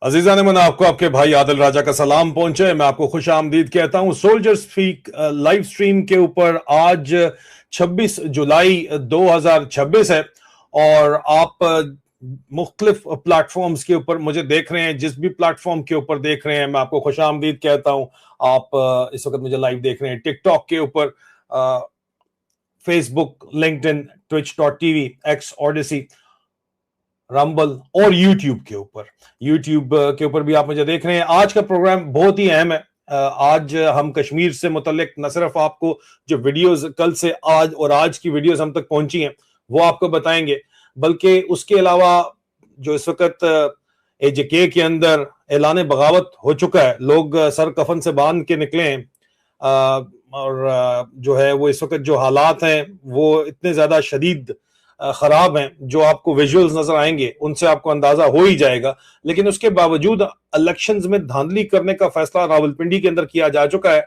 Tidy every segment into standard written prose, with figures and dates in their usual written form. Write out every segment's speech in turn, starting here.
अजीजा ने मना आपको आपके भाई आदिल राजा का सलाम पहुंचे। मैं आपको खुश आमदीद कहता हूं सोल्जर स्पीक लाइव स्ट्रीम के ऊपर। आज 26 जुलाई 2026 है और आप मुख्तलिफ प्लेटफॉर्म्स के ऊपर मुझे देख रहे हैं। जिस भी प्लेटफॉर्म के ऊपर देख रहे हैं मैं आपको खुश आमदीद कहता हूं। आप इस वक्त मुझे लाइव देख रहे हैं टिकटॉक के ऊपर, Facebook, LinkedIn, twitch.tv, x, Odyssey, rumble और यूट्यूब के ऊपर। यूट्यूब के ऊपर भी आप मुझे देख रहे हैं। आज का प्रोग्राम बहुत ही अहम है। आज हम कश्मीर से मुतल्लिक न सिर्फ आपको जो वीडियोस कल से आज और आज की वीडियोस हम तक पहुंची हैं वो आपको बताएंगे, बल्कि उसके अलावा जो इस वक्त AJK के अंदर ऐलान बगावत हो चुका है, लोग सर कफन से बांध के निकले हैं और जो है वो इस वक्त जो हालात हैं वो इतने ज्यादा शदीद खराब हैं। जो आपको विजुअल्स नजर आएंगे उनसे आपको अंदाजा हो ही जाएगा। लेकिन उसके बावजूद इलेक्शंस में धांधली करने का फैसला रावलपिंडी के अंदर किया जा चुका है।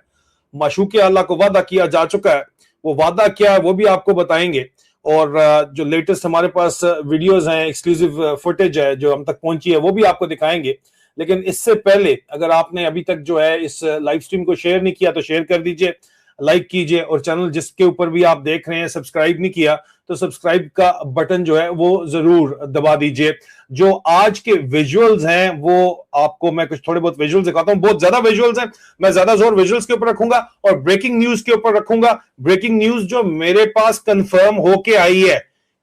माशूक अल्लाह को वादा किया जा चुका है। वो वादा क्या है वो भी आपको बताएंगे। और जो लेटेस्ट हमारे पास वीडियोस हैं, एक्सक्लूसिव फुटेज है जो हम तक पहुंची है, वो भी आपको दिखाएंगे। लेकिन इससे पहले अगर आपने अभी तक जो है इस लाइव स्ट्रीम को शेयर नहीं किया तो शेयर कर दीजिए, लाइक कीजिए, और चैनल जिसके ऊपर भी आप देख रहे हैं सब्सक्राइब नहीं किया तो सब्सक्राइब का बटन जो है वो जरूर दबा दीजिए। जो आज के विजुअल्स हैं वो आपको मैं कुछ थोड़े बहुत विजुअल्स दिखाता हूं। बहुत ज्यादा विजुअल्स हैं, मैं ज्यादा जोर विजुअल्स के ऊपर रखूंगा और ब्रेकिंग न्यूज के ऊपर रखूंगा। ब्रेकिंग न्यूज जो मेरे पास कंफर्म होके आई है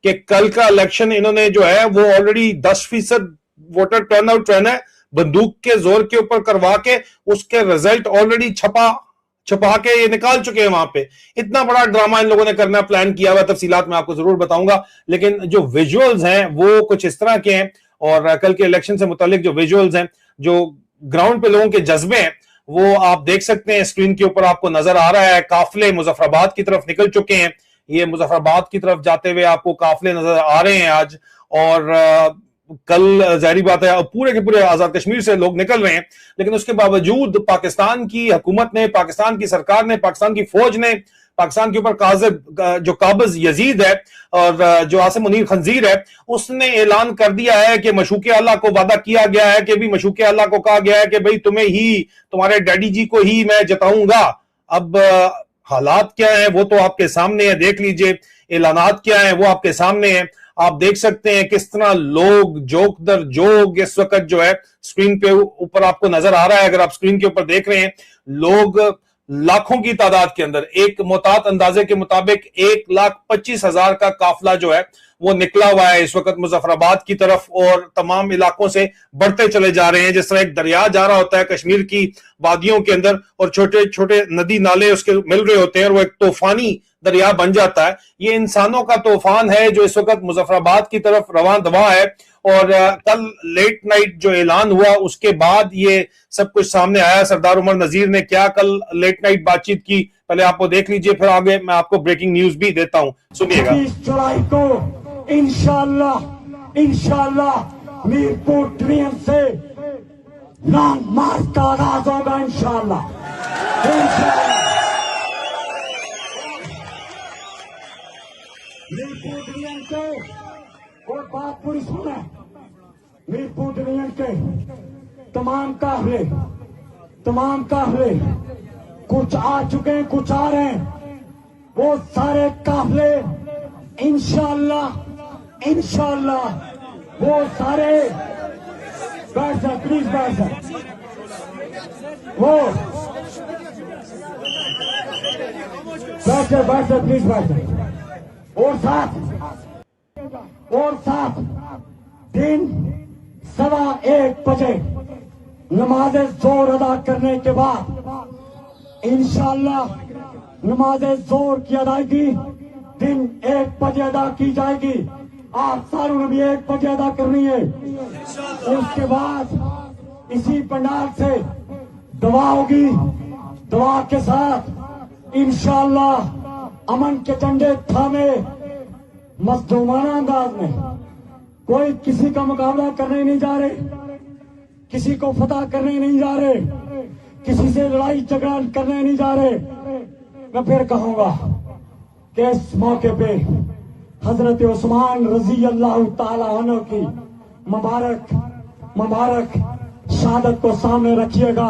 कि कल का इलेक्शन इन्होंने जो है वो ऑलरेडी 10% वोटर टर्नआउट रहना है, बंदूक के जोर के ऊपर करवा के उसके रिजल्ट ऑलरेडी छुपा के ये निकाल चुके हैं वहां पे। इतना बड़ा ड्रामा इन लोगों ने करना प्लान किया हुआ, तफसीलात मैं आपको जरूर बताऊंगा। लेकिन जो विजुअल्स हैं वो कुछ इस तरह के हैं और कल के इलेक्शन से मुतालिक जो विजुअल्स हैं, जो ग्राउंड पे लोगों के जज्बे हैं, वो आप देख सकते हैं। स्क्रीन के ऊपर आपको नजर आ रहा है काफिले मुजफ्फराबाद की तरफ निकल चुके हैं। ये मुजफ्फराबाद की तरफ जाते हुए आपको काफिले नजर आ रहे हैं आज। और कल जारी बात है पूरे के पूरे आजाद कश्मीर से लोग निकल रहे हैं। लेकिन उसके बावजूद पाकिस्तान की हुकूमत ने, पाकिस्तान की सरकार ने, पाकिस्तान की फौज ने पाकिस्तान के ऊपर जो काबिज यजीद है और जो आसिम मुनीर खंजीर है, उसने ऐलान कर दिया है कि मशूक अल्लाह को वादा किया गया है कि भी मशूक अल्लाह को कहा गया है कि भाई तुम्हें ही, तुम्हारे डैडी जी को ही मैं जिताऊंगा। अब हालात क्या है वो तो आपके सामने है, देख लीजिए। ऐलानात क्या है वो आपके सामने है। आप देख सकते हैं किस तरह लोग जोक दर जोक इस वक्त जो है स्क्रीन पे ऊपर आपको नजर आ रहा है। अगर आप स्क्रीन के ऊपर देख रहे हैं, लोग लाखों की तादाद के अंदर, एक मोहतात अंदाजे के मुताबिक 1,25,000 का काफिला जो है वो निकला हुआ है इस वक्त मुजफ्फराबाद की तरफ और तमाम इलाकों से बढ़ते चले जा रहे हैं। जिस तरह एक दरिया जा रहा होता है कश्मीर की वादियों के अंदर और छोटे छोटे नदी नाले उसके मिल रहे होते हैं और वो एक तूफानी दरिया बन जाता है। ये इंसानों का तूफान है जो इस वक्त मुजफ्फराबाद की तरफ रवां दवा है। और कल लेट नाइट जो ऐलान हुआ उसके बाद ये सब कुछ सामने आया। सरदार उमर नजीर ने क्या कल लेट नाइट बातचीत की, पहले आप वो देख लीजिए, फिर आगे मैं आपको ब्रेकिंग न्यूज भी देता हूं, सुनिएगा। 30 जुलाई को इंशाल्लाह मीरपुर ट्रेन से लॉन्ग मार्च का आगाज होगा इंशाल्लाह। मीरपुर डिवीजन के, और बात पूरी सुने, मीरपुर डिवीजन के तमाम काफिले कुछ आ चुके हैं, कुछ आ रहे हैं। वो सारे काफिले इंशाल्लाह वो सारे, बैठ जाए प्लीज, बैठ जाए। वो बैठ जाए प्लीज, बैठ जाए। और साथ दिन 1:15 बजे नमाज जोर अदा करने के बाद इंशाल्लाह नमाज जोर की अदायगी दिन 1 बजे अदा की जाएगी। आप सारों ने भी 1 बजे अदा करनी है। उसके बाद इसी पंडाल से दुआ होगी। दुआ के साथ इंशाल्लाह अमन के झंडे थामे मजलूमाना अंदाज में, कोई किसी का मुकाबला करने नहीं जा रहे, किसी को फतह करने नहीं जा रहे, किसी से लड़ाई झगड़ा करने नहीं जा रहे। मैं फिर कहूंगा कि इस मौके पे हजरत उस्मान रजी अल्लाह ताला अन्हु की मुबारक शहादत को सामने रखिएगा।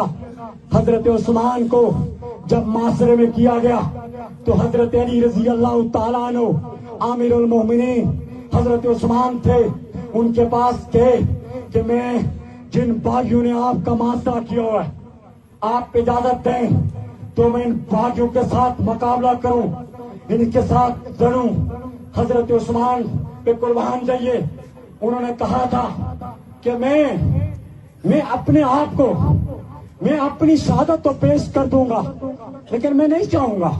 हजरत उस्मान को जब मासरे में किया गया तो हजरत अली रजी अल्लाह ताला अन्हु आमिरुल मोमिनीन हजरत उस्मान थे, उनके पास गए कि मैं जिन बागियों ने आपका मासरा किया हुआ है, आप इजाजत दें तो मैं इन बागियों के साथ मुकाबला करूं, इनके साथ लड़ूं, हजरत उस्मान पे कुर्बान जाइए। उन्होंने कहा था कि मैं अपने आप को, मैं अपनी शहादत तो पेश कर दूंगा, लेकिन मैं नहीं चाहूंगा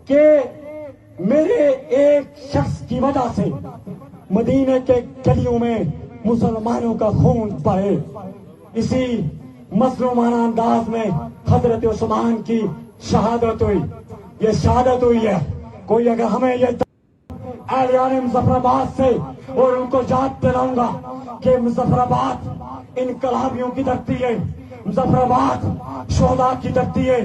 कि मेरे एक शख्स की वजह से मदीने के गलियों में मुसलमानों का खून बहे। इसी मजलूमाना अंदाज में हजरत उस्मान की शहादत हुई। ये शहादत हुई है। कोई अगर हमें ये अहले मुजफ्फराबाद से, और उनको याद दिलाऊंगा कि मुजफ्फराबाद इनकलाबियों की धरती है, मुजफ्फराबाद शोहदा की धरती है।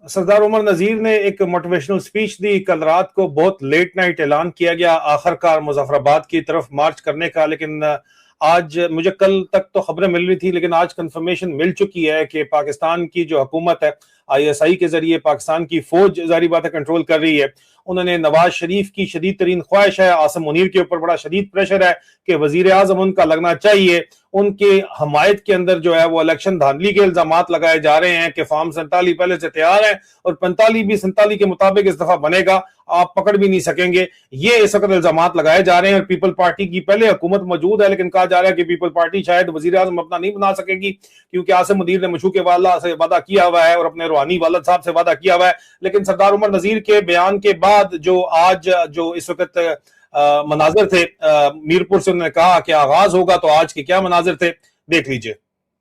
सरदार उमर नजीर ने एक मोटिवेशनल स्पीच दी। कल रात को बहुत लेट नाइट ऐलान किया गया आखिरकार मुजफ्फराबाद की तरफ मार्च करने का, लेकिन आज मुझे कल तक तो खबरें मिल रही थी, लेकिन आज कंफर्मेशन मिल चुकी है कि पाकिस्तान की जो हुकूमत है ISI के जरिए पाकिस्तान की फौज जारी बात है कंट्रोल कर रही है। उन्होंने नवाज शरीफ की शदीद तरीन ख्वाहिश है, आसिम मुनीर के ऊपर बड़ा शदीद प्रेशर है कि वजीर आजम उनका लगना चाहिए। उनके हमायत के अंदर जो है वो इलेक्शन धांधली के इल्जामात लगाए जा रहे हैं कि फॉर्म 47 पहले से तैयार है और 45 भी 47 के मुताबिक इस दफा बनेगा, आप पकड़ भी नहीं सकेंगे। ये इस वक्त इल्जामात लगाए जा रहे हैं। और पीपल पार्टी की पहले हुकूमत मौजूद है, लेकिन कहा जा रहा है कि पीपल पार्टी शायद वजीर आजम अपना नहीं बना सकेगी, क्योंकि आसिम मुनीर ने मशूक वाला से वादा किया हुआ है और अपने रूहानी वालद साहब से वादा किया हुआ है। लेकिन सरदार उमर नजीर के बयान के बाद जो आज जो इस वक्त मनाजिर थे, मीरपुर से उन्होंने कहा कि आगाज होगा, तो आज के क्या मनाजिर थे देख लीजिए।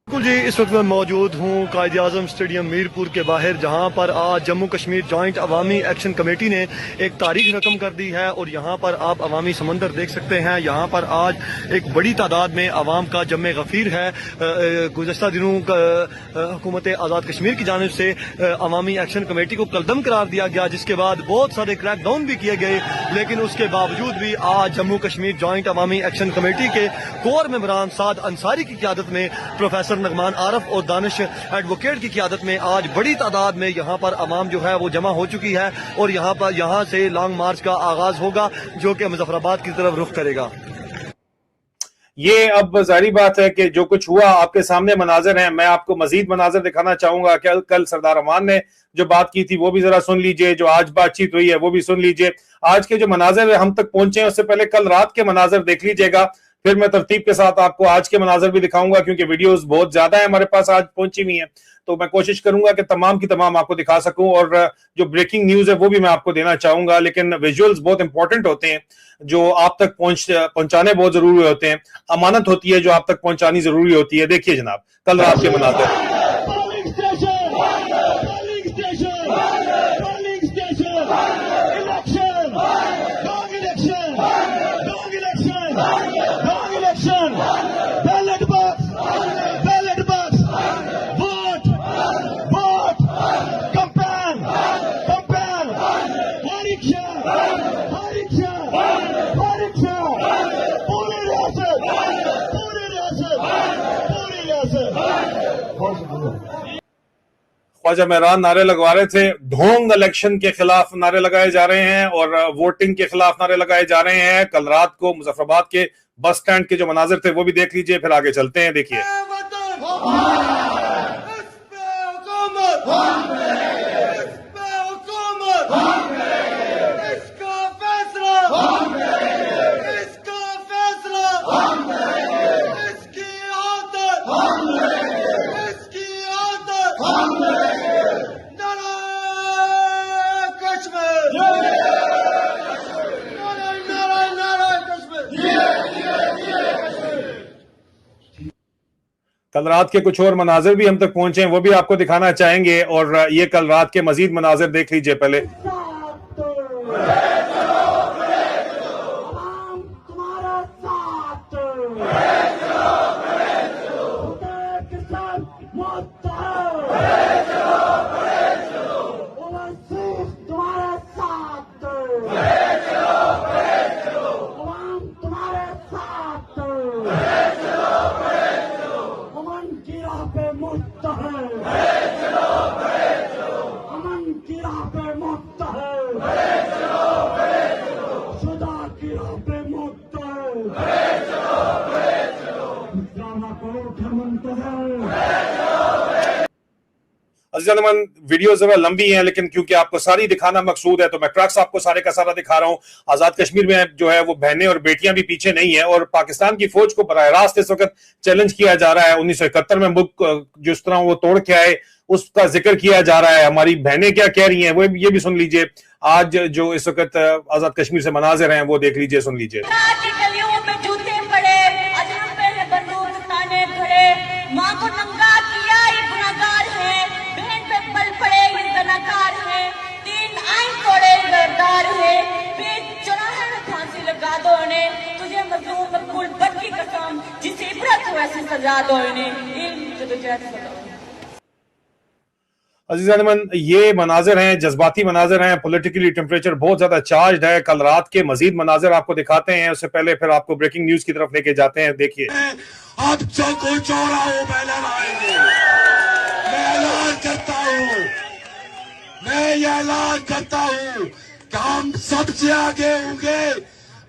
बिल्कुल जी, इस वक्त मैं मौजूद हूँ कायद आजम स्टेडियम मीरपुर के बाहर, जहाँ पर आज जम्मू कश्मीर जॉइंट अवामी एक्शन कमेटी ने एक तारीख रकम कर दी है। और यहाँ पर आप अवामी समंदर देख सकते हैं। यहाँ पर आज एक बड़ी तादाद में अवाम का जमे गफीर है। गुज़श्ता दिनों हुकूमत आज़ाद कश्मीर की जानिब से अवामी एक्शन कमेटी को कलदम करार दिया गया, जिसके बाद बहुत सारे क्रैकडाउन भी किए गए, लेकिन उसके बावजूद भी आज जम्मू कश्मीर जॉइंट अवामी एक्शन कमेटी के कोर मेंबरान साद अंसारी की क़यादत में, प्रोफेसर नगमान आरफ और दानिश एडवोकेट की क़यादत में आज बड़ी तादाद में यहाँ पर अवाम जो है वो जमा हो चुकी है। और यहाँ से लॉन्ग मार्च का आगाज होगा, जो कि मुजफ्फराबाद की तरफ रुख करेगा। ये अब जारी बात है कि जो कुछ हुआ आपके सामने मनाजिर हैं। मैं आपको मजीद मनाजिर दिखाना चाहूंगा। कल सरदार अमान ने जो बात की थी वो भी जरा सुन लीजिए, जो आज बातचीत हुई है वो भी सुन लीजिए। आज के जो मनाजिर हम तक पहुंचे हैं उससे पहले कल रात के मनाजिर देख लीजिएगा, फिर मैं तरतीब के साथ आपको आज के मनाजिर भी दिखाऊंगा, क्योंकि वीडियोस बहुत ज्यादा है हमारे पास आज पहुंची हुई है, तो मैं कोशिश करूंगा कि तमाम की तमाम आपको दिखा सकूं। और जो ब्रेकिंग न्यूज है वो भी मैं आपको देना चाहूंगा, लेकिन विजुअल्स बहुत इंपॉर्टेंट होते हैं, जो आप तक पहुंचाने बहुत जरूरी होते हैं। अमानत होती है जो आप तक पहुंचानी जरूरी होती है। देखिए जनाब कल रात के मनाजिर। ख्वाजा मेहरान नारे लगवा रहे थे, ढोंग इलेक्शन के खिलाफ नारे लगाए जा रहे हैं और वोटिंग के खिलाफ नारे लगाए जा रहे हैं। कल रात को मुजफ्फराबाद के बस स्टैंड के जो मनाजिर थे वो भी देख लीजिए, फिर आगे चलते हैं। देखिए कल रात के कुछ और मनाजिर भी हम तक पहुंचे हैं, वो भी आपको दिखाना चाहेंगे। और ये कल रात के मजीद मनाजिर देख लीजिए पहले। की राह पे मुक्तल जाना कोठ मुंतजर। अजीज़-ए-मोहतरम, वीडियो जरा लंबी है लेकिन क्योंकि आपको सारी दिखाना मकसूद है तो मैं ट्रक्स आपको सारे का सारा दिखा रहा हूं। आजाद कश्मीर में जो है वो बहनें और बेटियां भी पीछे नहीं है और पाकिस्तान की फौज को बराह रास्त इस वक्त चैलेंज किया जा रहा है। 1971 में मुल्क जिस तरह वो तोड़ के आए उसका जिक्र किया जा रहा है। हमारी बहनें क्या कह रही हैं वो ये भी सुन लीजिए। आज जो इस वक्त आजाद कश्मीर से मनाजिर हैं वो देख लीजिए, सुन लीजिए। माँ को नंगा किया ये गुनाहगार है, बहन पे पल पड़े ये जनाकार है, 3 आइन तोड़े गद्दार है, फिर चौराहे में फांसी लगा दो इन्हें, तुझे मजलूम मकबूल बद की कसम, जिसे इबरत हो ऐसी सजा दो इन्हें, अजीज़-ए-मोहतरम, ये मनाजिर हैं, जज्बाती मनाजिर हैं, पॉलिटिकली टेम्परेचर बहुत ज्यादा चार्ज है। कल रात के मजीद मनाजिर आपको दिखाते हैं, उससे पहले फिर आपको ब्रेकिंग न्यूज की तरफ लेके जाते हैं। देखिए, अब चौको चौराहों पे लड़ाएंगे। मैं ऐलान करता हूँ, मैं ये ऐलान करता हूँ कि हम सबसे आगे होंगे।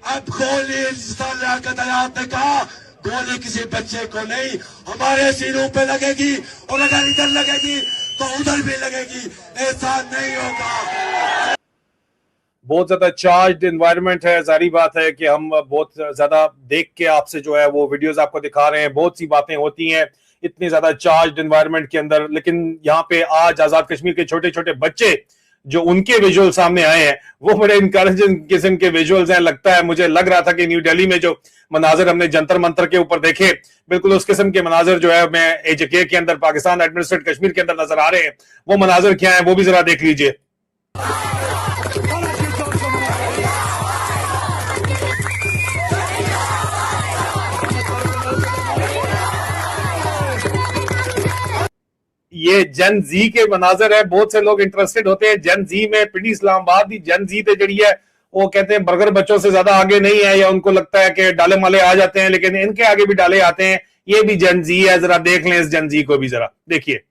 अब गोली लियाकत हयात ने कहा गोली किसी बच्चे को नहीं हमारे सीनों पे लगेगी और अगर इधर लगेगी तो उधर भी लगेगी, ऐसा नहीं होगा। बहुत ज्यादा चार्ज्ड एनवायरनमेंट है। जारी बात है कि हम बहुत ज्यादा देख के आपसे जो है वो वीडियोस आपको दिखा रहे हैं। बहुत सी बातें होती हैं इतनी ज्यादा चार्ज्ड एनवायरनमेंट के अंदर, लेकिन यहाँ पे आज आजाद कश्मीर के छोटे छोटे बच्चे जो उनके विजुअल सामने आए हैं वो बड़े इनकरेजिंग किस्म के विजुअल्स हैं। लगता है, मुझे लग रहा था कि न्यू दिल्ली में जो मनाजिर हमने जंतर मंतर के ऊपर देखे, बिल्कुल उस किस्म के मनाजिर जो है मैं एजेके के अंदर पाकिस्तान एडमिनिस्ट्रेटेड कश्मीर के अंदर नजर आ रहे हैं। वो मनाजिर क्या है वो भी जरा देख लीजिए। ये जन जी के मनाजर है। बहुत से लोग इंटरेस्टेड होते हैं जन जी में। पिंडी इस्लामाबाद की जन जी जड़ी है वो कहते हैं बर्गर बच्चों से ज्यादा आगे नहीं है, या उनको लगता है कि डाले माले आ जाते हैं, लेकिन इनके आगे भी डाले आते हैं। ये भी जन जी है, जरा देख लें इस जन जी को भी, जरा देखिए।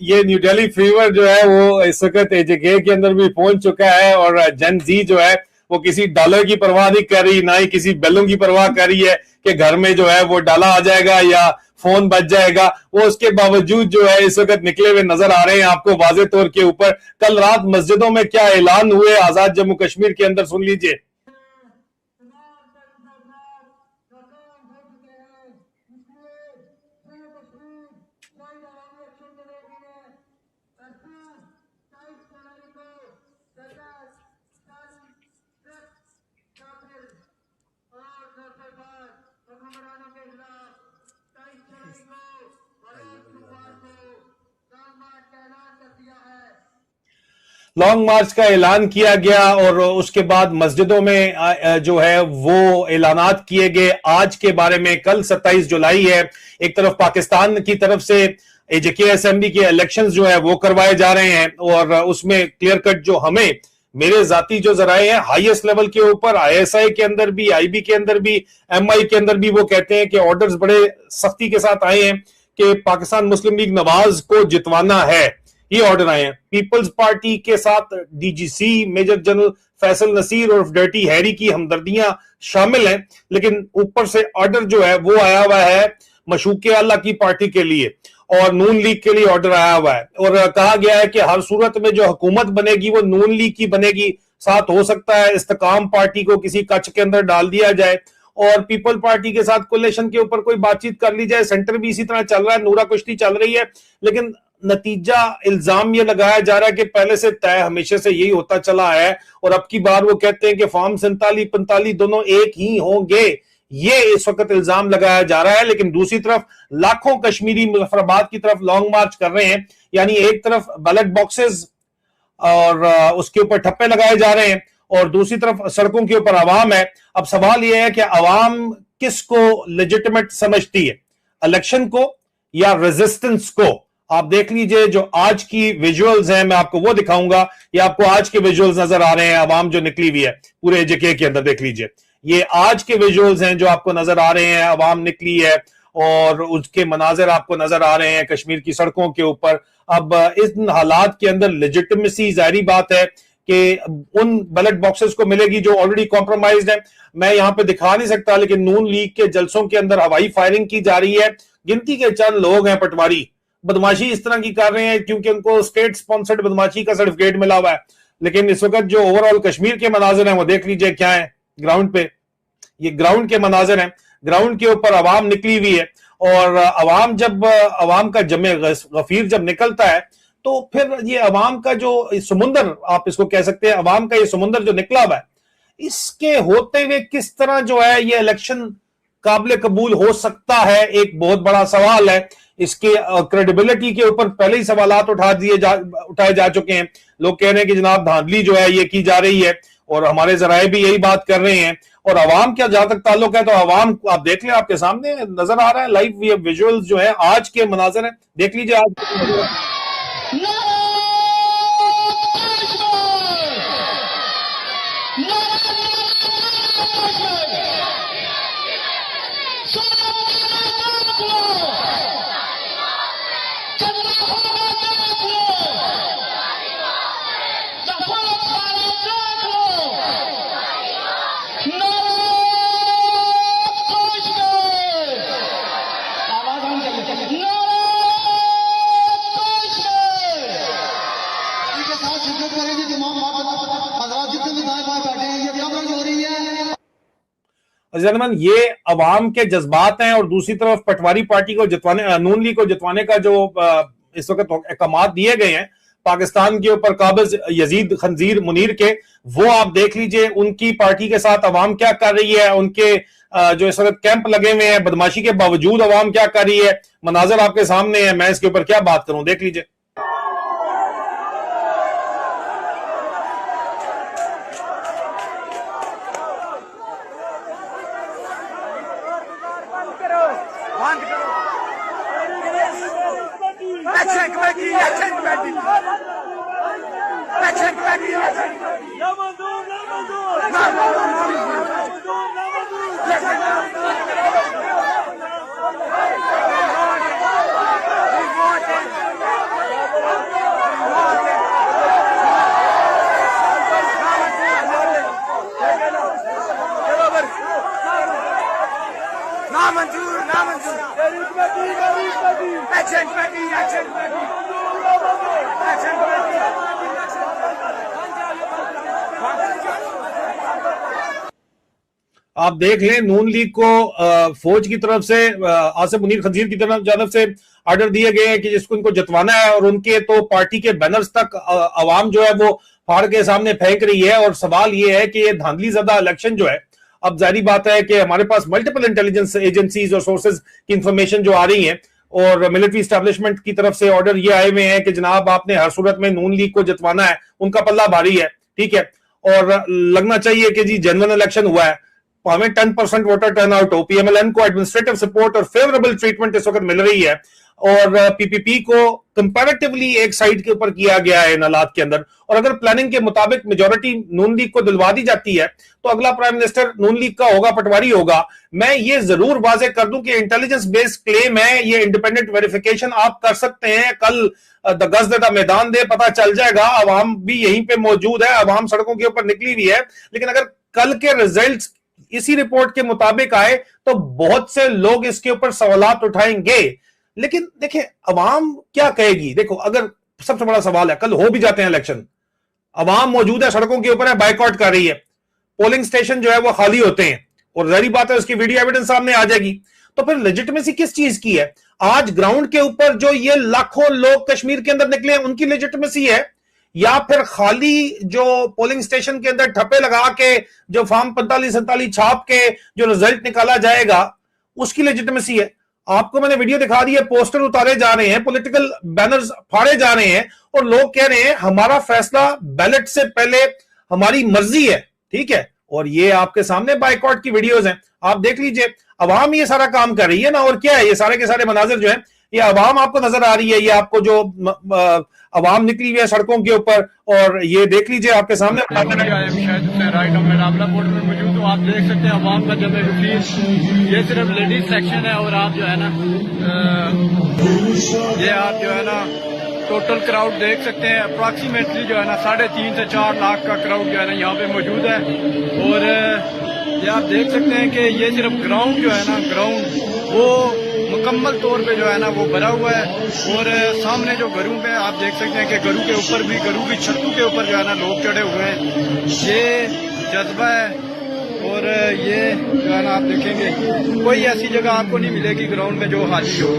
ये न्यू दिल्ली फीवर जो है वो इस वक्त एजेके के अंदर भी पहुंच चुका है और जन जी जो है वो किसी डॉलर की परवाह नहीं कर रही, ना ही किसी बैलों की परवाह कर रही है कि घर में जो है वो डाला आ जाएगा या फोन बच जाएगा। वो उसके बावजूद जो है इस वक्त निकले हुए नजर आ रहे हैं आपको वाज़े तौर के ऊपर। कल रात मस्जिदों में क्या ऐलान हुए आजाद जम्मू कश्मीर के अंदर, सुन लीजिए। लॉन्ग मार्च का ऐलान किया गया और उसके बाद मस्जिदों में जो है वो ऐलानात किए गए आज के बारे में। कल 27 जुलाई है। एक तरफ पाकिस्तान की तरफ से जेके असेंबली के इलेक्शंस जो है वो करवाए जा रहे हैं और उसमें क्लियर कट जो हमें मेरे जाती जो जराए हैं हाईएस्ट लेवल के ऊपर आईएसआई के अंदर भी, आईबी के अंदर भी, एमआई के अंदर भी वो कहते हैं कि ऑर्डर्स बड़े सख्ती के साथ आए हैं कि पाकिस्तान मुस्लिम लीग नवाज को जितवाना है। ये ऑर्डर आए हैं। पीपल्स पार्टी के साथ DGC major general Faisal Naseer और डर्टी हैरी की हमदर्दियां शामिल हैं, लेकिन ऊपर से ऑर्डर जो है वो आया हुआ है मशूक आला की पार्टी के लिए और नून लीग के लिए ऑर्डर आया हुआ है और कहा गया है कि हर सूरत में जो हुकूमत बनेगी वो नून लीग की बनेगी। साथ हो सकता है इस्तेकाम पार्टी को किसी कच के अंदर डाल दिया जाए और पीपल पार्टी के साथ कोलेशन के ऊपर कोई बातचीत कर ली जाए। सेंटर भी इसी तरह चल रहा है, नूरा कुश्ती चल रही है, लेकिन नतीजा इल्जाम ये लगाया जा रहा है कि पहले से तय हमेशा से यही होता चला है और अब की बार वो कहते हैं कि फॉर्म 47-45 दोनों एक ही होंगे। ये इस वक्त इल्जाम लगाया जा रहा है, लेकिन दूसरी तरफ लाखों कश्मीरी मुजफ्फराबाद की तरफ लॉन्ग मार्च कर रहे हैं। यानी एक तरफ बैलेट बॉक्सेस और उसके ऊपर ठप्पे लगाए जा रहे हैं और दूसरी तरफ सड़कों के ऊपर आवाम है। अब सवाल यह है कि आवाम किसको लेजिटिमेट समझती है, इलेक्शन को या रेजिस्टेंस को? आप देख लीजिए जो आज की विजुअल्स हैं, मैं आपको वो दिखाऊंगा। ये आपको आज के विजुअल्स नजर आ रहे हैं, आवाम जो निकली हुई है पूरे जेके के अंदर। देख लीजिए, ये आज के विजुअल्स हैं जो आपको नजर आ रहे हैं, आवाम निकली है और उसके मनाजिर आपको नजर आ रहे हैं कश्मीर की सड़कों के ऊपर। अब इन हालात के अंदर लेजिटिमेसी जाहिर बात है कि उन बैलेट बॉक्सेस को मिलेगी जो ऑलरेडी कॉम्प्रोमाइज्ड है। मैं यहां पे दिखा नहीं सकता, लेकिन नून लीग के जलसों के अंदर हवाई फायरिंग की जा रही है। गिनती के चंद लोग हैं पटवारी बदमाशी इस तरह की कर रहे हैं क्योंकि उनको स्टेट स्पॉन्सर्ड बदमाशी का सर्टिफिकेट मिला हुआ है, लेकिन इस वक्त जो ओवरऑल कश्मीर के मनाजिर हैं वो देख लीजिए क्या है ग्राउंड पे। ये ग्राउंड के मनाजिर हैं, ग्राउंड के ऊपर आवाम निकली हुई है और आवाम जब आवाम का जमे गफीर जब निकलता है तो फिर ये आवाम का जो समुंदर आप इसको कह सकते हैं, आवाम का ये समुंदर जो निकला हुआ है, इसके होते हुए किस तरह जो है ये इलेक्शन काबिल कबूल हो सकता है, एक बहुत बड़ा सवाल है। इसके क्रेडिबिलिटी के ऊपर पहले ही सवालात उठाए जा चुके हैं। लोग कह रहे हैं कि जनाब धांधली जो है ये की जा रही है और हमारे जराए भी यही बात कर रहे हैं। और अवाम का जहां तक ताल्लुक है तो अवाम आप देख लें, आपके सामने नजर आ रहा है लाइव विजुअल्स जो है आज के मनाजर हैं, देख लीजिए आज। जनमन ये अवाम के जज्बात हैं और दूसरी तरफ पटवारी पार्टी को जितवाने, नून लीग को जितवाने का जो इस वक्त अहकाम दिए गए हैं पाकिस्तान के ऊपर काबिज यजीद खंजीर मुनीर के, वो आप देख लीजिए उनकी पार्टी के साथ अवाम क्या कर रही है। उनके जो इस वक्त कैंप लगे हुए हैं, बदमाशी के बावजूद अवाम क्या कर रही है, मनाजर आपके सामने है। मैं इसके ऊपर क्या बात करूं, देख लीजिए। आप देख लें नून लीग को फौज की तरफ से आसिफ मुनीर खंजीर की तरफ से ऑर्डर दिए गए हैं कि जिसको इनको जतवाना है और उनके तो पार्टी के बैनर्स तक अवाम जो है वो फाड़ के सामने फेंक रही है। और सवाल ये है कि ये धांधली ज़दा इलेक्शन जो है, अब जारी बात है कि हमारे पास मल्टीपल इंटेलिजेंस एजेंसीज और सोर्सेज की इंफॉर्मेशन जो आ रही है और मिलिट्री स्टैब्लिशमेंट की तरफ से ऑर्डर ये आए हुए हैं कि जनाब आपने हर सूरत में नून लीग को जितवाना है, उनका पल्ला भारी है, ठीक है, और लगना चाहिए कि जी जेन्युइन इलेक्शन हुआ है, हमें 10% वोटर टर्नआउट हो, पीएमएलएन को एडमिनिस्ट्रेटिव सपोर्ट और फेवरेबल ट्रीटमेंट इस वक्त मिल रही है, और पीपीपी को कंपैरेटिवली एक साइड के ऊपर किया गया है इन हालात के अंदर, और अगर प्लानिंग के मुताबिक मेजोरिटी नून लीग को दिलवा दी जाती है तो अगला प्राइम मिनिस्टर नून लीग का होगा, पटवारी होगा। मैं ये जरूर वाजे कर दूं कि इंटेलिजेंस बेस्ड क्लेम है, ये इंडिपेंडेंट वेरिफिकेशन आप कर सकते हैं, कल गजदा मैदान दे, पता चल जाएगा, अवाम भी यहीं पे मौजूद है, अवाम सड़कों के ऊपर निकली हुई है, लेकिन अगर कल के रिजल्ट इसी रिपोर्ट के मुताबिक आए तो बहुत से लोग इसके ऊपर सवालात उठाएंगे। लेकिन देखिए अवाम क्या कहेगी, देखो अगर सबसे बड़ा सवाल है, कल हो भी जाते हैं इलेक्शन, अवाम मौजूद है, सड़कों के ऊपर है, बाइकआउट कर रही है, पोलिंग स्टेशन जो है वो खाली होते हैं, और जाहिर बात है उसकी वीडियो एविडेंस सामने आ जाएगी, तो फिर लेजिटिमेसी किस चीज की है? आज ग्राउंड के ऊपर जो ये लाखों लोग कश्मीर के अंदर निकले हैं उनकी लेजिटिमेसी है, या फिर खाली जो पोलिंग स्टेशन के अंदर ठप्पे लगा के जो फॉर्म 45-47 छाप के जो रिजल्ट निकाला जाएगा उसकी लेजिटिमेसी है? आपको मैंने वीडियो दिखा दी है, पोस्टर उतारे जा रहे हैं, पॉलिटिकल बैनर्स फाड़े जा रहे हैं, और लोग कह रहे हैं हमारा फैसला बैलेट से पहले हमारी मर्जी है, ठीक है, और ये आपके सामने बाइकआउट की वीडियोस हैं, आप देख लीजिए, अवाम ये सारा काम कर रही है ना, और क्या है ये सारे के सारे मनाजिर जो है ये अवाम आपको नजर आ रही है, ये आपको जो अवाम निकली हुई है सड़कों के ऊपर, और ये देख लीजिए आपके सामने राइट में रावला कोर्ट में मौजूद हूँ, आप देख सकते हैं अवाम का जब ये सिर्फ लेडीज सेक्शन है, और आप जो है ना ये आप जो है ना टोटल क्राउड देख सकते हैं, अप्रॉक्सीमेटली जो है ना 3.5 से 4 लाख का क्राउड जो है ना यहाँ पे मौजूद है, और ये आप देख सकते हैं कि ये सिर्फ ग्राउंड जो है ना, ग्राउंड वो मुकम्मल तौर पे जो है ना वो भरा हुआ है, और सामने जो घरों पे आप देख सकते हैं कि घरों के ऊपर भी, घरों की छतों के ऊपर जो है ना लोग चढ़े हुए हैं, ये जज्बा है, और ये जो है ना आप देखेंगे कोई ऐसी जगह आपको नहीं मिलेगी ग्राउंड में जो हाजिर हो।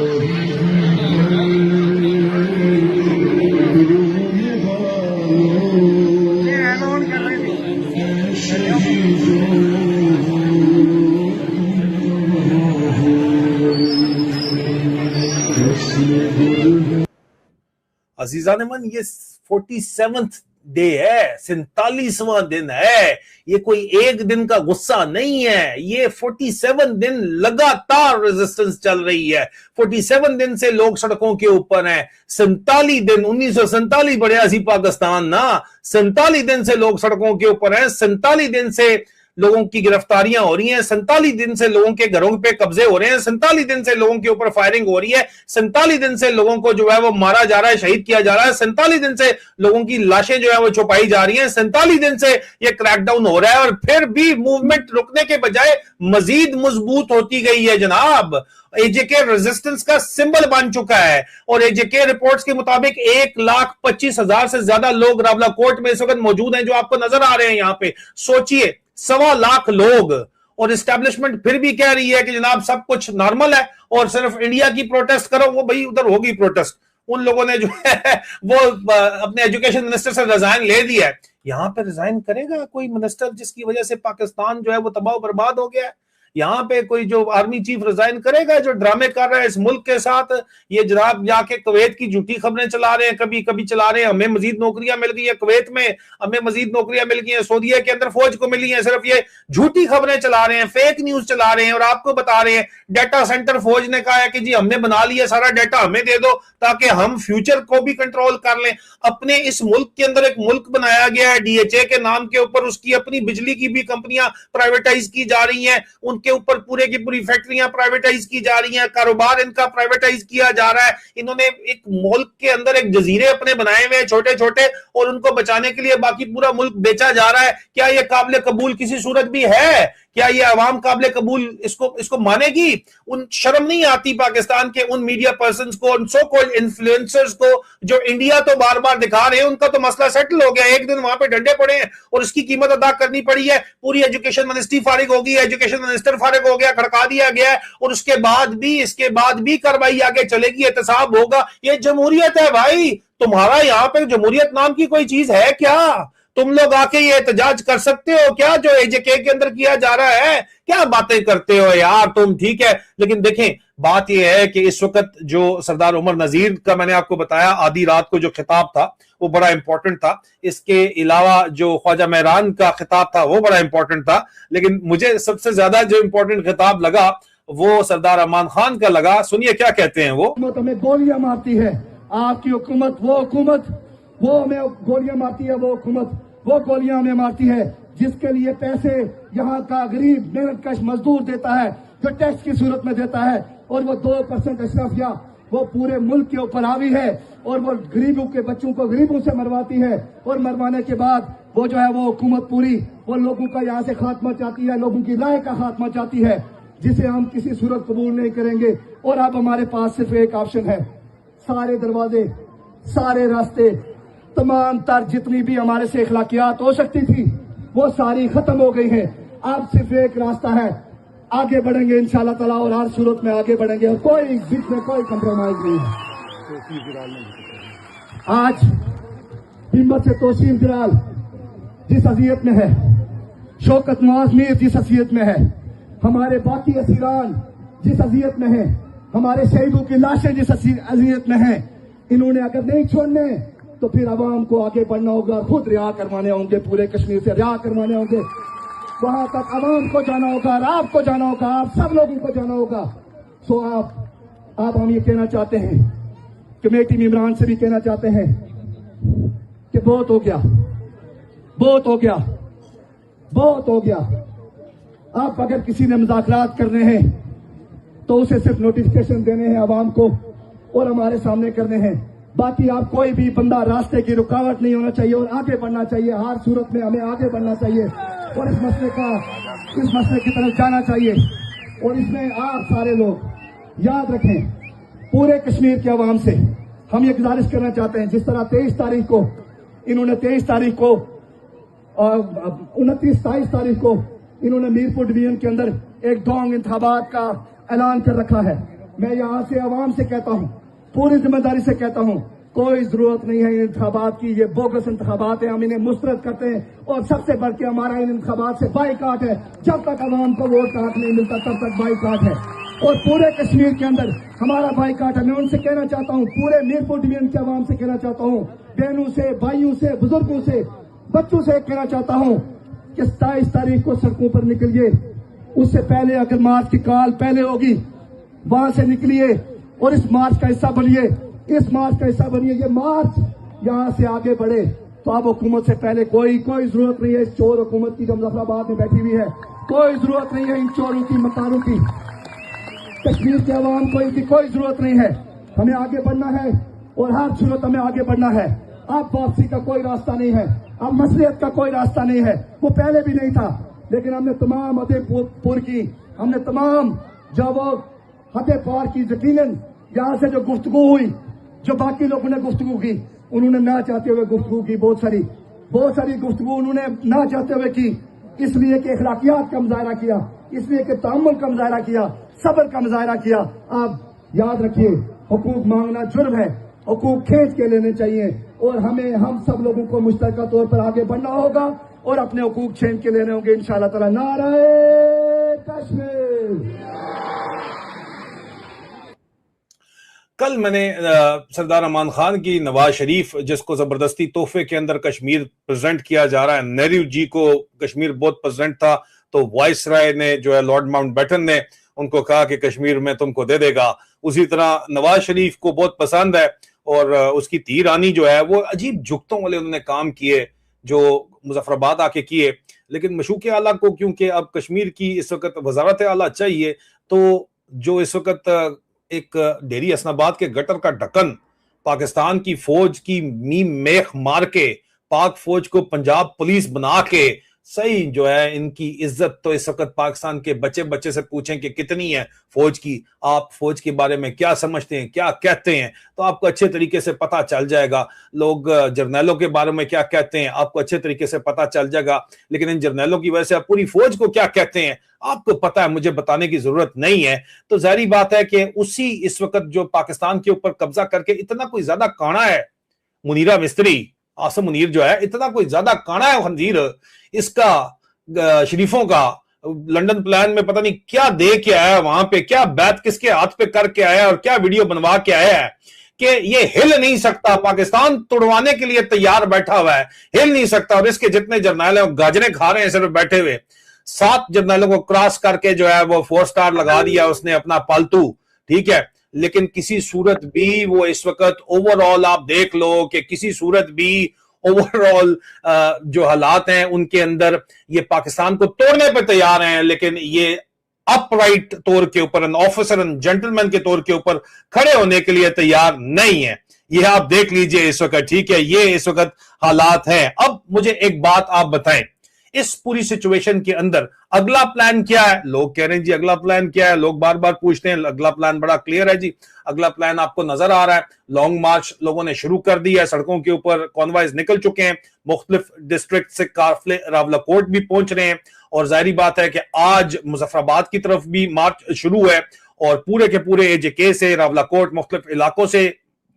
अजीजा ने मन, ये 47th डे है, 47वां दिन है, ये कोई एक दिन का गुस्सा नहीं है, ये 47 दिन लगातार रेजिस्टेंस चल रही है, 47 दिन से लोग सड़कों के ऊपर हैं, 47 दिन 1947 बढ़िया सी पाकिस्तान ना, 47 दिन से लोग सड़कों के ऊपर हैं, 47 दिन से लोगों की गिरफ्तारियां हो रही हैं, 47 दिन से लोगों के घरों पे कब्जे हो रहे हैं, 47 दिन से लोगों के ऊपर फायरिंग हो रही है, 47 दिन से लोगों को जो है वो मारा जा रहा है, शहीद किया जा रहा है, 47 दिन से लोगों की लाशें जो है वो छुपाई जा रही हैं, 47 दिन से ये क्रैकडाउन हो रहा है, और फिर भी मूवमेंट रुकने के बजाय मजीद मजबूत होती गई है जनाब। एजेके रेजिस्टेंस का सिंबल बन चुका है, और एजेके रिपोर्ट्स के मुताबिक 1,25,000 से ज्यादा लोग रावला कोर्ट में इस वक्त मौजूद हैं, जो आपको नजर आ रहे हैं यहाँ पे। सोचिए 1.25 लाख लोग, और एस्टेब्लिशमेंट फिर भी कह रही है कि जनाब सब कुछ नॉर्मल है, और सिर्फ इंडिया की प्रोटेस्ट करो, वो भाई उधर होगी प्रोटेस्ट, उन लोगों ने जो है वो अपने एजुकेशन मिनिस्टर से रिजाइन ले दिया है, यहां पे रिजाइन करेगा कोई मिनिस्टर जिसकी वजह से पाकिस्तान जो है वो तबाह बर्बाद हो गया है? यहां पे कोई जो आर्मी चीफ रिजाइन करेगा जो ड्रामे कर रहा है इस मुल्क के साथ? ये जनाब जाके कुवैत की झूठी खबरें चला रहे हैं, कभी कभी चला रहे हैं हमें मजीद नौकरियां मिल गई है कुवैत में, हमें मजीद नौकरियां मिल गई हैं सऊदीया के अंदर फौज को मिली हैं, सिर्फ ये झूठी खबरें चला रहे हैं, फेक न्यूज चला रहे हैं, और आपको बता रहे हैं डाटा सेंटर फौज ने कहा है कि जी हमने बना लिया, सारा डाटा हमें दे दो ताकि हम फ्यूचर को भी कंट्रोल कर लें। अपने इस मुल्क के अंदर एक मुल्क बनाया गया है डीएचए के नाम के ऊपर, उसकी अपनी बिजली की भी कंपनियां प्राइवेटाइज की जा रही हैं, उनके ऊपर पूरे की पूरी फैक्ट्रियां प्राइवेटाइज की जा रही हैं, कारोबार इनका प्राइवेटाइज किया जा रहा है। इन्होंने एक मुल्क के अंदर एक जजीरे अपने बनाए हुए हैं छोटे छोटे, और उनको बचाने के लिए बाकी पूरा मुल्क बेचा जा रहा है। क्या यह काबिल कबूल किसी सूरत भी है? क्या ये अवाम काबिल कबूल इसको मानेगी? उन शर्म नहीं आती पाकिस्तान के उन मीडिया पर्संस को, उन सो कॉल्ड इन्फ्लुएंसर्स को जो इंडिया तो बार बार दिखा रहे हैं, उनका तो मसला सेटल हो गया, एक दिन वहां पे डंडे पड़े हैं और इसकी कीमत अदा करनी पड़ी है। पूरी एजुकेशन मिनिस्ट्री फारिग हो गई, एजुकेशन मिनिस्टर फारिग हो गया, खड़का दिया गया है, और इसके बाद भी कार्रवाई आगे चलेगी, एहतसाब होगा। ये जमहूरियत है भाई, तुम्हारा यहाँ पे जमहूरियत नाम की कोई चीज है क्या? तुम लोग आके ये एहतजाज कर सकते हो क्या जो एजेके के अंदर किया जा रहा है? क्या बातें करते हो यार तुम, ठीक है। लेकिन देखें बात यह है कि इस वक्त जो सरदार उमर नजीर का मैंने आपको बताया आधी रात को जो खिताब था वो बड़ा इंपॉर्टेंट था। इसके अलावा जो ख्वाजा मेहरान का खिताब था वो बड़ा इंपॉर्टेंट था, लेकिन मुझे सबसे ज्यादा जो इंपॉर्टेंट खिताब लगा वो सरदार अमान खान का लगा। सुनिए क्या कहते हैं वो। हुकूमत हमें गोलियां मारती है, आपकी हुकूमत वो हमें गोलियां मारती है, वो हुकूमत वो गोलियां हमें मारती है जिसके लिए पैसे यहाँ का गरीब मेहनतकश मजदूर देता है, जो टैक्स की सूरत में देता है, और वो 2% अशरफिया वो पूरे मुल्क के ऊपर हावी है, और वो गरीबों के बच्चों को गरीबों से मरवाती है, और मरवाने के बाद वो जो है वो हुकूमत पूरी वो लोगों का यहाँ से खात्मा चाहती है, लोगों की राय का खात्मा चाहती है, जिसे हम किसी सूरत कबूल नहीं करेंगे। और अब हमारे पास सिर्फ एक ऑप्शन है, सारे दरवाजे, सारे रास्ते, तमाम तर जितनी भी हमारे से इखलाकियात हो सकती थी वो सारी खत्म हो गई हैं। अब सिर्फ एक रास्ता है, आगे बढ़ेंगे इंशाल्लाह ताला, और हर सूरत में आगे बढ़ेंगे, और कोई बीच में कोई कंप्रोमाइज नहीं है। आज हिम्मत से तोसीफ गिराल जिस अजियत में है, शौकत नवाज मीर जिस अजियत में है, हमारे बाकी असीरान जिस अजियत में है, हमारे शहीदों की लाशें जिस अजियत में हैं, इन्होंने अगर नहीं छोड़ने तो फिर अवाम को आगे बढ़ना होगा, खुद रिहा करवाने होंगे, पूरे कश्मीर से रिहा करवाने होंगे, वहां तक अवाम को जाना होगा, आपको जाना होगा, आप सब लोगों को जाना होगा। सो आप हम ये कहना चाहते हैं, कमेटी मेंबरान से भी कहना चाहते हैं कि बहुत हो गया, बहुत हो गया, बहुत हो गया। आप अगर किसी ने मुज़ाकरात करने हैं तो उसे सिर्फ नोटिफिकेशन देने हैं अवाम को और हमारे सामने करने हैं। बाकी आप कोई भी बंदा रास्ते की रुकावट नहीं होना चाहिए और आगे बढ़ना चाहिए, हर सूरत में हमें आगे बढ़ना चाहिए और इस मसले की तरफ जाना चाहिए। और इसमें आप सारे लोग याद रखें, पूरे कश्मीर के अवाम से हम ये गुजारिश करना चाहते हैं, जिस तरह 23 तारीख को इन्होंने 23 तारीख को और 29-27 तारीख को इन्होंने मीरपुर डिवीजन के अंदर एक डोंग इंतखाबात का ऐलान कर रखा है। मैं यहाँ से अवाम से कहता हूँ, पूरी जिम्मेदारी से कहता हूँ, कोई जरूरत नहीं है इन इंतखाबात की, ये बोगस इंतखाबात है, हम इन्हें मुस्तरद करते हैं और सबसे बढ़ के हमारा इन इंतखाबात से बाइकाट है। जब तक अवाम को वोट का हक नहीं मिलता तब तक बाइकाट है और पूरे कश्मीर के अंदर हमारा बाइकाट है। मैं उनसे कहना चाहता हूँ, पूरे मीरपुर डिवीजन के अवाम से कहना चाहता हूँ, बहनों से, भाइयों से, बुजुर्गों से, बच्चों से कहना चाहता हूँ कि 27 तारीख को सड़कों पर निकलिए। उससे पहले अगर मार्च की काल पहले होगी, वहां से निकलिए और इस मार्च का हिस्सा बनिए, इस मार्च का हिस्सा बनिए। ये मार्च यहाँ से आगे बढ़े तो अब हुकूमत से पहले कोई जरूरत नहीं है इस चोर हुकूमत की जो मुजफ्फराबाद में बैठी हुई है, कोई जरूरत नहीं है इन चोरों की, मकारों की। कश्मीर के अवाम को इनकी कोई जरूरत नहीं है। हमें आगे बढ़ना है और हर सूरत हमें आगे बढ़ना है। अब वापसी का कोई रास्ता नहीं है, अब मसलियत का कोई रास्ता नहीं है। वो पहले भी नहीं था, लेकिन हमने तमाम हदें पूरी की, हमने तमाम जो वो हदें पार की। यकीनन यहाँ से जो गुफ्तगू हुई, जो बाकी लोगों ने गुफ्तगू की, उन्होंने ना चाहते हुए गुफ्तगू की, बहुत सारी गुफ्तगू उन्होंने ना चाहते हुए की, इसलिए कि अखलाकियात का मुजाहरा किया, इसलिए कि तअम्मुल का मुजाहरा किया, सब्र का मुजाहरा किया। आप याद रखिए, हुकूक मांगना जुर्म है, हुकूक खींच के लेने चाहिए और हम सब लोगों को मुश्तरका तौर पर आगे बढ़ना होगा और अपने हुकूक छीन के लेने होंगे इंशाअल्लाह ताला। नारे कश्मीर। कल मैंने सरदार अमान खान की नवाज शरीफ, जिसको जबरदस्ती तोहफे के अंदर कश्मीर प्रेजेंट किया जा रहा है, नेहरू जी को कश्मीर बहुत प्रेजेंट था, तो वाइस राय ने जो है लॉर्ड माउंटबेटन ने उनको कहा कि कश्मीर में तुमको दे देगा। उसी तरह नवाज शरीफ को बहुत पसंद है और उसकी धी रानी जो है वो अजीब जुगतों वाले उन्होंने काम किए जो मुजफ्फराबाद आके किए। लेकिन मशूक आला को क्योंकि अब कश्मीर की इस वक्त वजारत आला चाहिए, तो जो इस वक्त एक डेरी हसनाबाद के गटर का ढक्कन पाकिस्तान की फौज की मीम मेख मार के पाक फौज को पंजाब पुलिस बना के सही जो है इनकी इज्जत, तो इस वक्त पाकिस्तान के बच्चे से पूछें कि कितनी है फौज की, आप फौज के बारे में क्या समझते हैं, क्या कहते हैं, तो आपको अच्छे तरीके से पता चल जाएगा। लोग जर्नैलों के बारे में क्या कहते हैं आपको अच्छे तरीके से पता चल जाएगा, लेकिन इन जर्नैलों की वजह से आप पूरी फौज को क्या कहते हैं आपको पता है, मुझे बताने की जरूरत नहीं है। तो जाहिर बात है कि उसी इस वक्त जो पाकिस्तान के ऊपर कब्जा करके इतना कोई ज्यादा काना है मुनीरा मिस्त्री, आसम मुनीर जो है, इतना कोई ज्यादा काना है खंजीर इसका शरीफों का, लंदन प्लान में पता नहीं क्या दे के आया, वहां पे क्या बैत किसके हाथ पे करके आया और क्या वीडियो बनवा के आया है कि ये हिल नहीं सकता, पाकिस्तान तोड़वाने के लिए तैयार बैठा हुआ है, हिल नहीं सकता। और इसके जितने जर्नैल हैं वो गाजरे खा रहे हैं सिर्फ बैठे हुए। 7 जर्नैलों को क्रॉस करके जो है वो 4 स्टार लगा दिया उसने अपना पालतू, ठीक है। लेकिन किसी सूरत भी वो इस वक्त ओवरऑल आप देख लो कि किसी सूरत भी ओवरऑल जो हालात हैं उनके अंदर ये पाकिस्तान को तोड़ने पर तैयार हैं, लेकिन ये अपराइट तौर के ऊपर, एन ऑफिसर एंड जेंटलमैन के तौर के ऊपर खड़े होने के लिए तैयार नहीं है। ये आप देख लीजिए इस वक्त, ठीक है, ये इस वक्त हालात हैं। अब मुझे एक बात आप बताएं, इस पूरी सिचुएशन के अंदर अगला प्लान क्या है? लोग कह रहे हैं जी अगला प्लान क्या है, लोग बार बार पूछते हैं। अगला प्लान बड़ा क्लियर है जी, अगला प्लान आपको नजर आ रहा है। लॉन्ग मार्च लोगों ने शुरू कर दिया है, सड़कों के ऊपर कॉन्वॉयज निकल चुके हैं, मुख्तलिफ डिस्ट्रिक्ट से काफिले रावलाकोट भी पहुंच रहे हैं। और जाहिर बात है कि आज मुजफ्फराबाद की तरफ भी मार्च शुरू है और पूरे के पूरे एजेके से रावलाकोट मुख्तलिफ इलाकों से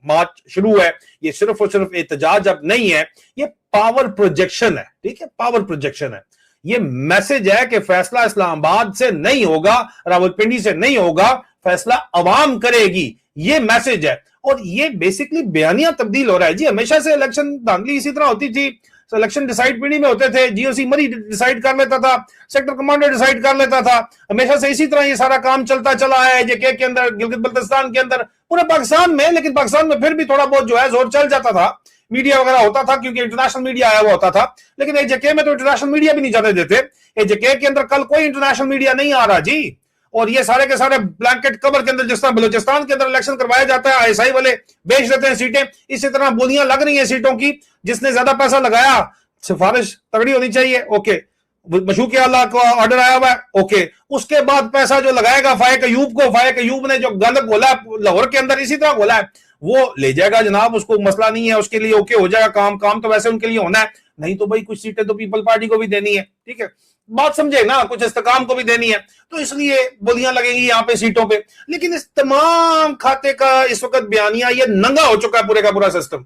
मार्च शुरू है। ये सिर्फ और सिर्फ एहतजाज अब नहीं है, ये पावर प्रोजेक्शन है, ठीक है, पावर प्रोजेक्शन है। ये मैसेज है कि फैसला इस्लामाबाद से नहीं होगा, रावलपिंडी से नहीं होगा, फैसला अवाम करेगी, ये मैसेज है। और ये बेसिकली बयानिया तब्दील हो रहा है जी। हमेशा से इलेक्शन धांधली इसी तरह होती थी, इलेक्शन डिसाइड पिंडी में होते थे, जीओसी मरी डिसाइड कर लेता था, सेक्टर कमांडर डिसाइड कर लेता था, हमेशा से इसी तरह ये सारा काम चलता चला है। जेके के अंदर, गिलगित बल्तिस्तान के अंदर, पूरे पाकिस्तान में, लेकिन पाकिस्तान में फिर भी थोड़ा बहुत जो है जोर चल जाता था, मीडिया वगैरह होता था क्योंकि इंटरनेशनल मीडिया आया हुआ होता था। लेकिन एजेके में तो इंटरनेशनल मीडिया भी नहीं जाने देते। एजेके के अंदर कल कोई इंटरनेशनल मीडिया नहीं आ रहा जी। और ये सारे के सारे ब्लैंकेट कवर के अंदर, जिस तरह बलूचिस्तान के अंदर इलेक्शन करवाया जाता है, आईएसआई वाले बेच देते हैं सीटें, इसी तरह बोलियां लग रही हैं सीटों की। जिसने ज्यादा पैसा लगाया, सिफारिश तगड़ी होनी चाहिए, ओके, मशूक आला का ऑर्डर आया हुआ है, ओके, उसके बाद पैसा जो लगाएगा फायक अयूब को, फायक अयूब ने जो गंद बोला है लाहौर के अंदर, इसी तरह बोला है, वो ले जाएगा जनाब, उसको मसला नहीं है, उसके लिए ओके हो जाएगा काम तो वैसे उनके लिए होना है। नहीं तो भाई कुछ सीटें तो पीपल पार्टी को भी देनी है, ठीक है, बात समझे ना, कुछ इस्तेकाम को भी देनी है, तो इसलिए बोलियां लगेंगी यहाँ पे सीटों पे। लेकिन इस तमाम खाते का इस वक्त बयानिया ये नंगा हो चुका है, पूरे का पूरा सिस्टम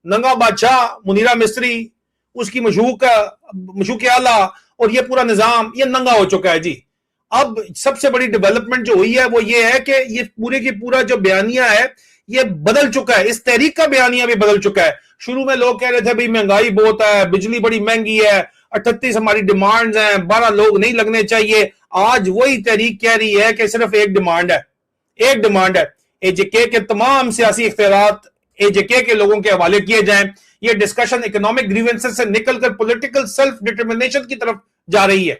नंगा। बादशाह, मुनीरा मिस्त्री, उसकी मशूक आला और ये पूरा निजाम ये नंगा हो चुका है जी। अब सबसे बड़ी डेवलपमेंट जो हुई है वो ये है कि ये पूरे की पूरा जो बयानिया है ये बदल चुका है, इस तहरीक का बयानिया भी बदल चुका है। शुरू में लोग कह रहे थे भाई महंगाई बहुत है, बिजली बड़ी महंगी है, 38 हमारी डिमांड्स हैं, 12 लोग नहीं लगने चाहिए। आज वही तहरीक कह रही है कि सिर्फ एक डिमांड है, एक डिमांड है, एजेके के तमाम सियासी इख्तियारात एजेके के लोगों के हवाले किए जाएं। ये डिस्कशन इकोनॉमिक ग्रीवेंसेस से निकलकर पॉलिटिकल सेल्फ डिटर्मिनेशन की तरफ जा रही है।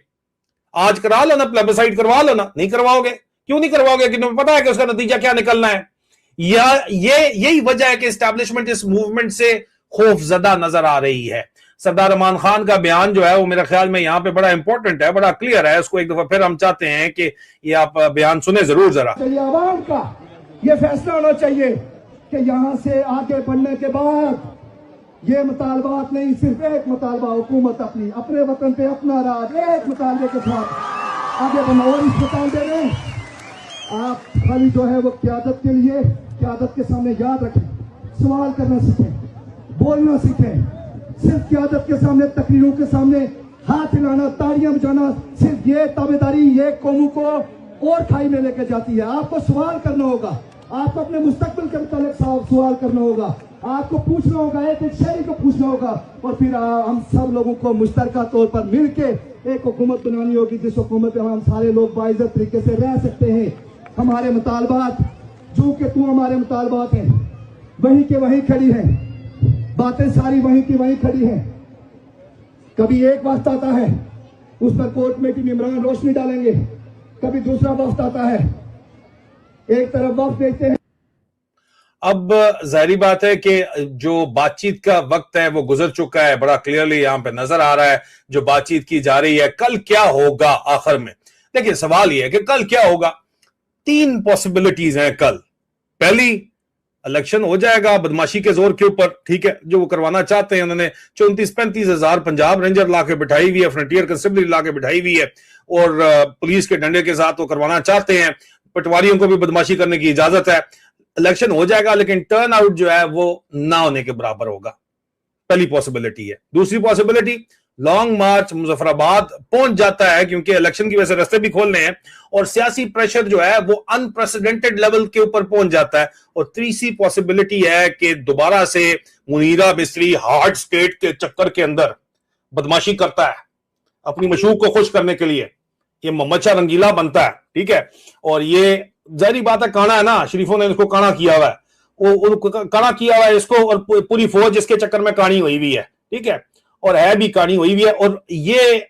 आज करा लो ना, प्लेबिसाइड करवा लो ना, नहीं करवाओगे, क्यों नहीं करवाओगे? क्योंकि पता है कि उसका नतीजा क्या निकलना है। या यही वजह है कि एस्टैब्लिशमेंट इस मूवमेंट से खौफजदा नजर आ रही है। सरदार अमान खान का बयान जो है वो मेरे ख्याल में यहाँ पे बड़ा इंपॉर्टेंट है, बड़ा क्लियर है। उसको एक दफा फिर हम चाहते हैं कि ये आप बयान सुने जरूर जरा। आवाम का ये फैसला होना चाहिए कि यहाँ से आगे बढ़ने के बाद ये मुतालबात नहीं, सिर्फ एक मुतालबा, हुकूमत अपने वतन पे अपना राज एक मुतालबे के साथ आगे बढ़ना। और इस मुतालबे में आप खाली जो है वो क़यादत के लिए, क़यादत के सामने याद रखें, सवाल करना सीखें, बोलना सीखें। सिर्फ क़यादत के सामने, तकरीरों के सामने हाथ हिलाना, ताड़ियां बजाना, सिर्फ ये ताबेदारी ये कौमों को और खाई में लेकर जाती है। आपको सवाल करना होगा, आपको अपने मुस्तकबिल के मुतालिक सवाल करना होगा, आपको पूछना होगा, एक शहरी को पूछना होगा, और फिर हम सब लोगों को मुश्तरका तौर पर मिलके एक हुकूमत बनानी होगी, जिस हुकूमत में हम सारे लोग बाइज्जत तरीके से रह सकते हैं। हमारे मुतालबात जो कि तू हमारे मुतालबात हैं वहीं के वहीं खड़ी हैं, बातें सारी वहीं की वहीं खड़ी हैं। कभी एक वक्त आता है उस पर कोर्ट कमेटी में इमरान रोशनी डालेंगे, कभी दूसरा वक्त आता है, एक तरफ वक्त देखते हैं। अब जाहिर बात है कि जो बातचीत का वक्त है वो गुजर चुका है, बड़ा क्लियरली यहां पे नजर आ रहा है जो बातचीत की जा रही है। कल क्या होगा आखिर में? देखिए सवाल ये है कि कल क्या होगा। 3 पॉसिबिलिटीज हैं कल। पहली, इलेक्शन हो जाएगा बदमाशी के जोर के ऊपर, ठीक है, जो वो करवाना चाहते हैं। उन्होंने 34-35 हजार पंजाब रेंजर ला के बिठाई हुई है, फ्रंटियर कंस्टेबल ला के बिठाई हुई है, और पुलिस के डंडे के साथ वो करवाना चाहते हैं। पटवारियों को भी बदमाशी करने की इजाजत है। इलेक्शन हो जाएगा लेकिन टर्न आउट जो है वो ना होने के बराबर होगा, पहली पॉसिबिलिटी है। दूसरी पॉसिबिलिटी, लॉन्ग मार्च मुजफ्फराबाद पहुंच जाता है, क्योंकि इलेक्शन की वजह से रास्ते भी खोलने हैं और सियासी प्रेशर जो है वो अनप्रेसिडेंटेड लेवल के ऊपर पहुंच जाता है। और तीसरी पॉसिबिलिटी है कि दोबारा से मुनीरा मिस्त्री हार्ड स्टेट के चक्कर के अंदर बदमाशी करता है अपनी मशूक को खुश करने के लिए, ये मम्मचा रंगीला बनता है, ठीक है। और ये जाहिर बात है, काना है ना, शरीफों ने इसको काना किया हुआ है, वो काना किया हुआ है इसको, और पूरी फौज इसके चक्कर में कानी हुई हुई है, ठीक है, और है भी कानी हुई हुई है। और ये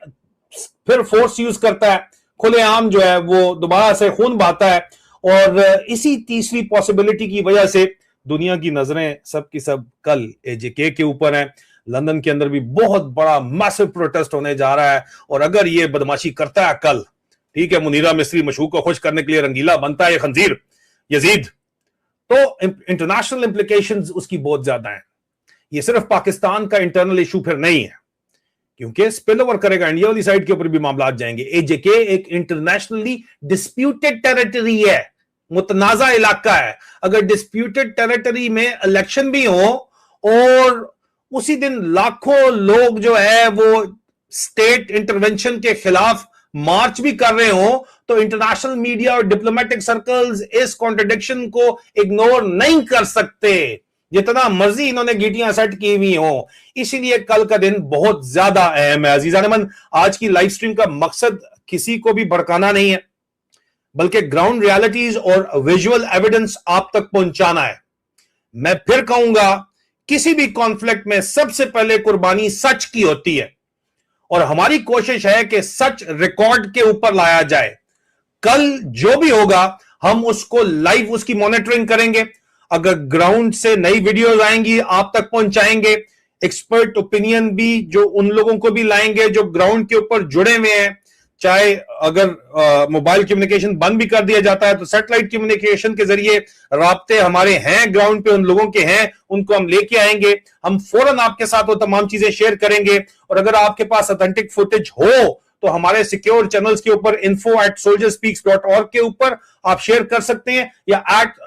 फिर फोर्स यूज करता है, खुलेआम जो है वो दोबारा से खून बहाता है। और इसी तीसरी पॉसिबिलिटी की वजह से दुनिया की नजरें सब की सब कल एजेके के ऊपर है। लंदन के अंदर भी बहुत बड़ा मैसिव प्रोटेस्ट होने जा रहा है, और अगर ये बदमाशी करता है कल, ठीक है, मुनीरा मिस्त्री मशहूक को खुश करने के लिए रंगीला बनता है ये खंजीर यजीद, तो इंटरनेशनल इंप्लीकेशंस उसकी बहुत ज्यादा हैं। ये सिर्फ पाकिस्तान का इंटरनल इशू फिर नहीं है, क्योंकि स्पिल ओवर करेगा, इंडिया वाली साइड के ऊपर भी मामला जाएंगे। एजेके एक इंटरनेशनली डिस्प्यूटेड टेरिटरी है, मुतनाजा इलाका है। अगर डिस्प्यूटेड टेरिटरी में इलेक्शन भी हो और उसी दिन लाखों लोग जो है वो स्टेट इंटरवेंशन के खिलाफ मार्च भी कर रहे हो, तो इंटरनेशनल मीडिया और डिप्लोमेटिक सर्कल्स इस कॉन्ट्रडिक्शन को इग्नोर नहीं कर सकते, जितना मर्जी इन्होंने गीटियां सेट की हुई हो। इसीलिए कल का दिन बहुत ज्यादा अहम है। अजीजान, आज की लाइव स्ट्रीम का मकसद किसी को भी भड़काना नहीं है, बल्कि ग्राउंड रियलिटीज और विजुअल एविडेंस आप तक पहुंचाना है। मैं फिर कहूंगा, किसी भी कॉन्फ्लिक्ट में सबसे पहले कुर्बानी सच की होती है, और हमारी कोशिश है कि सच रिकॉर्ड के ऊपर लाया जाए। कल जो भी होगा हम उसको लाइव उसकी मॉनिटरिंग करेंगे। अगर ग्राउंड से नई वीडियोस आएंगी आप तक पहुंचाएंगे। एक्सपर्ट ओपिनियन भी जो उन लोगों को भी लाएंगे जो ग्राउंड के ऊपर जुड़े हुए हैं। चाहे अगर मोबाइल कम्युनिकेशन बंद भी कर दिया जाता है तो सैटेलाइट कम्युनिकेशन के जरिए राब्ते हमारे हैं, ग्राउंड पे उन लोगों के हैं, उनको हम लेके आएंगे। हम फौरन आपके साथ वो तमाम चीजें शेयर करेंगे। और अगर आपके पास ऑथेंटिक फुटेज हो तो हमारे सिक्योर चैनल्स के ऊपर info@soldierspeaks.org के ऊपर आप शेयर कर सकते हैं, या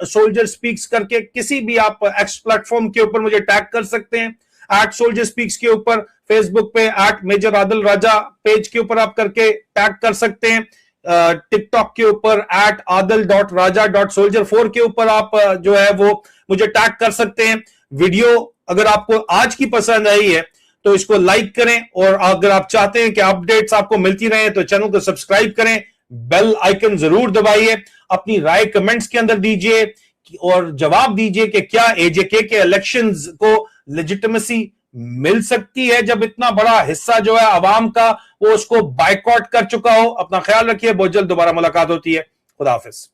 @soldierspeaks करके किसी भी आप एक्स प्लेटफॉर्म के ऊपर मुझे टैग कर सकते हैं। @soldierspeaks के ऊपर फेसबुक पे @मेजर आदिल राजा पेज के ऊपर आप करके टैग कर सकते हैं। टिकटॉक के ऊपर @adil.raja.soldier4 के ऊपर आप जो है वो मुझे टैग कर सकते हैं। वीडियो अगर आपको आज की पसंद आई है तो इसको लाइक करें, और अगर आप चाहते हैं कि अपडेट्स आपको मिलती रहे तो चैनल को सब्सक्राइब करें, बेल आइकन जरूर दबाइए, अपनी राय कमेंट्स के अंदर दीजिए और जवाब दीजिए कि क्या एजेके के इलेक्शंस को लेजिटिमेसी मिल सकती है जब इतना बड़ा हिस्सा जो है अवाम का वो उसको बायकॉट कर चुका हो। अपना ख्याल रखिए, बहुत जल्द दोबारा मुलाकात होती है। खुदा हाफिज।